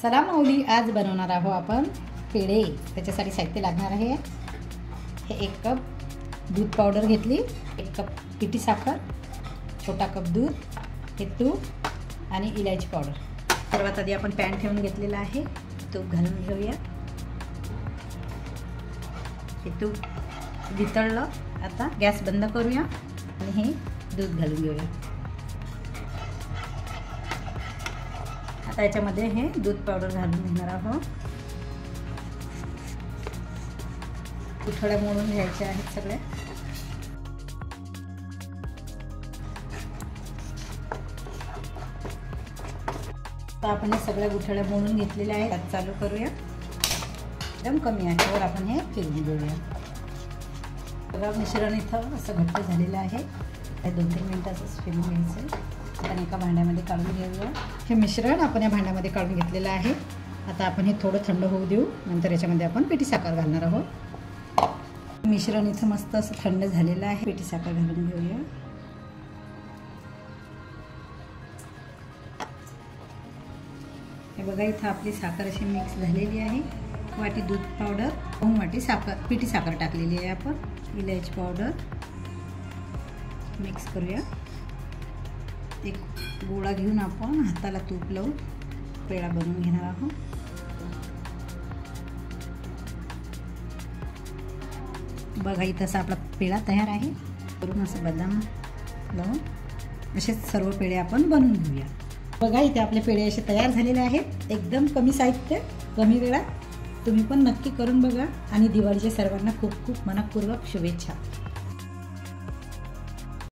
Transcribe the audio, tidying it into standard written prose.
चला माऊली, आज बनवणार आहोत आपण पेढे। त्याच्यासाठी साहित्य लागणार आहे हे 1 कप दूध पावडर घेतली, 1 कप पिठी साखर, छोटा कप दूध, हे तूप आणि इलायची पावडर। सर्वात आधी आपण पॅन ठेवून घेतलेला आहे, तूप घालून घेऊया। हे तूप वितळलं, आता गॅस बंद करूया आणि हे दूध घालून घेऊया। आता याच्यामध्ये हे दूध पावडर घालून घेणार आहोत। गुठळ्या मोडून घ्यायच्या आहेत सगळ्या। तर आपण हे सगळ्या गुठळ्या मोडून घेतलेल्या आहेत। आता चालू करूया। एकदम कमी आचेवर आपण हे फिरवून घेऊया। बघा, मिश्रण इथं असं घट्ट झालेलं आहे। हे 2-3 मिनिटाचंच फिरवून घ्यायचं। आपण एका भांड्यामध्ये काढून घेऊया। हे मिश्रण आपण या भांड्यामध्ये काढून घेतलेलं आहे। आता आपण हे थोडं थंड होऊ देऊ, नंतर याच्यामध्ये आपण पिठी साखर घालणार आहोत। मिश्रण इथं मस्त असं थंड झालेलं आहे। पिठी साखर घालून घेऊया। हे बघा, इथं आपली साखर अशी मिक्स झालेली आहे। वाटी दूध पावडर, 2 वाटी साखर पिठी साखर टाकलेली आहे आपण। इलायची पावडर मिक्स करूया। एक गोळा घेऊन आपण हाताला तूप लावून पेढा बनवून घेणार आहोत। बघा, इथं असा आपला पेढा तयार आहे। करून असं बदाम लावून असेच सर्व पेढे आपण बनवून घेऊया। बघा, इथे आपले पेढे असे तयार झालेले आहेत। एकदम कमी साहित्य, कमी वेळात। तुम्ही पण नक्की करून बघा आणि दिवाळीच्या सर्वांना खूप खूप मनपूर्वक शुभेच्छा।